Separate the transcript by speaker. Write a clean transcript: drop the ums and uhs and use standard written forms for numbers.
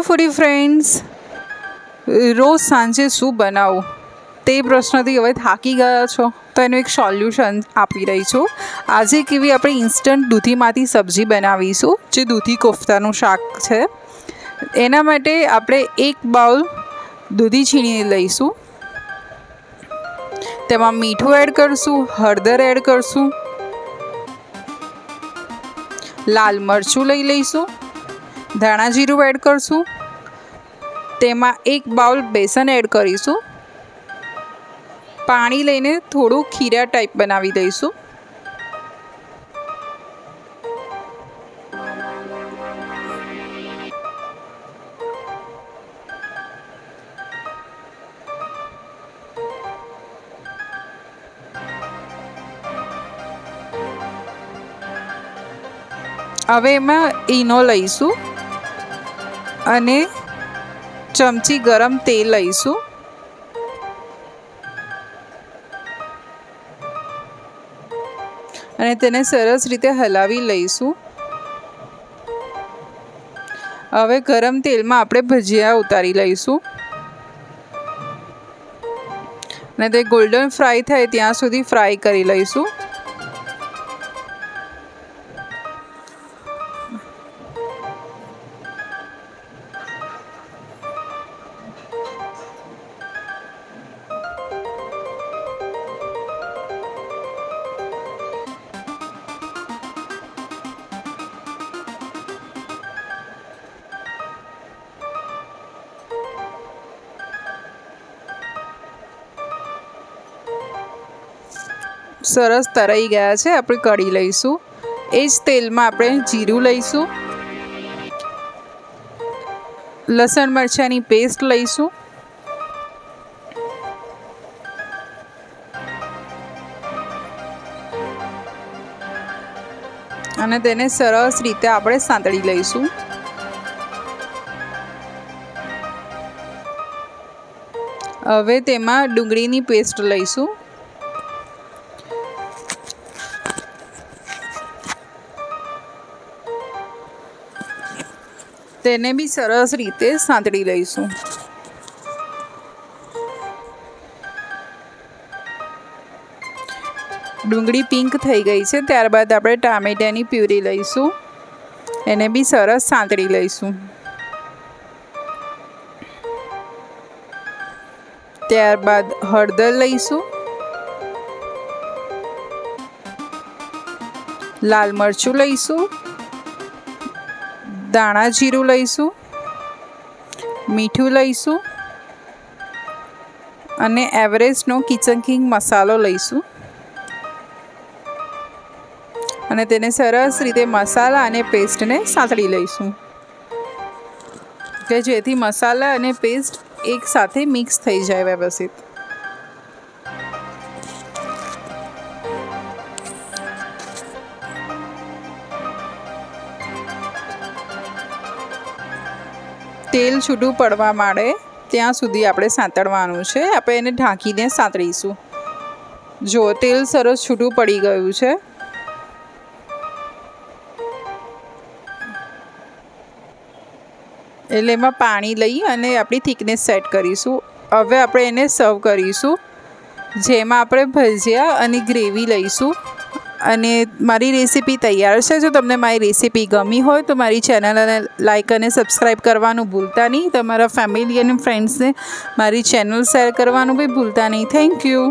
Speaker 1: ફૂડી friends, રોજ સાંજે શું બનાવું તે પ્રશ્નથી હવે થાકી ગયા છો તો એનું એક સોલ્યુશન આપી રહી છું. આજે કેવી આપણે ઇન્સ્ટન્ટ દૂધીમાંથી સબ્જી બનાવીશું, જે દૂધી કોફતાનું શાક છે. એના માટે આપણે 1 બાઉલ દૂધી છીણીને લઈશું. તેમાં મીઠું એડ કરશું, હળદર એડ કરશું, લાલ મરચું લઈ લઈશું, ધાણા જીરું એડ કરશું. તેમાં 1 બાઉલ બેસન એડ કરીશું. પાણી લઈને થોડું ખીરા ટાઈપ બનાવી દઈશું. હવે એમાં ઈનો લઈશું અને ચમચી ગરમ તેલ લઈશું. અને તેને સરસ રીતે હલાવી લઈશું. હવે ગરમ તેલમાં આપણે ભજીયા ઉતારી લઈશું અને તે ગોલ્ડન ફ્રાય થાય ત્યાં સુધી ફ્રાય કરી લઈશું. સરસ તરાઈ ગયા છે. આપણે કઢી લઈશું. એ જ તેલમાં આપણે જીરું લઈશું, લસણ મરચાંની પેસ્ટ લઈશું, અને તેને સરસ રીતે આપણે સાંતળી લઈશું. હવે તેમાં ડુંગળીની પેસ્ટ લઈશું. તેને બી સરસ રીતે સાંતળી લઈશું. ડુંગળી પિંક થઈ ગઈ છે. ત્યારબાદ આપણે ટામેટાની પ્યુરી લઈશું. એને બી સરસ સાંતળી લઈશું. ત્યારબાદ હળદર લઈશું, લાલ મરચું લઈશું, ધાણા જીરું લઈશું, મીઠું લઈશું અને એવરેસ્ટનો કિચન કિંગ મસાલો લઈશું. અને તેને સરસ રીતે મસાલા અને પેસ્ટને સાંતળી લઈશું કે જેથી મસાલા અને પેસ્ટ એક સાથે મિક્સ થઈ જાય વ્યવસ્થિત. તેલ છૂટું પડવા માંડે ત્યાં સુધી આપણે સાંતળવાનું છે. આપણે એને ઢાંકીને સાંતળીશું. જો તેલ સરસ છૂટું પડી ગયું છે. એટલે એમાં પાણી લઈ અને આપણી થિકનેસ સેટ કરીશું. હવે આપણે એને સર્વ કરીશું, જેમાં આપણે ભજીયા અને ગ્રેવી લઈશું. અને મારી રેસીપી તૈયાર છે. જો તમને મારી રેસીપી ગમી હોય તો મારી ચેનલને લાઈક અને સબસ્ક્રાઈબ કરવાનું ભૂલતા નહીં. તમારા ફેમિલી અને ફ્રેન્ડ્સને મારી ચેનલ શેર કરવાનું બી ભૂલતા નહીં. Thank you.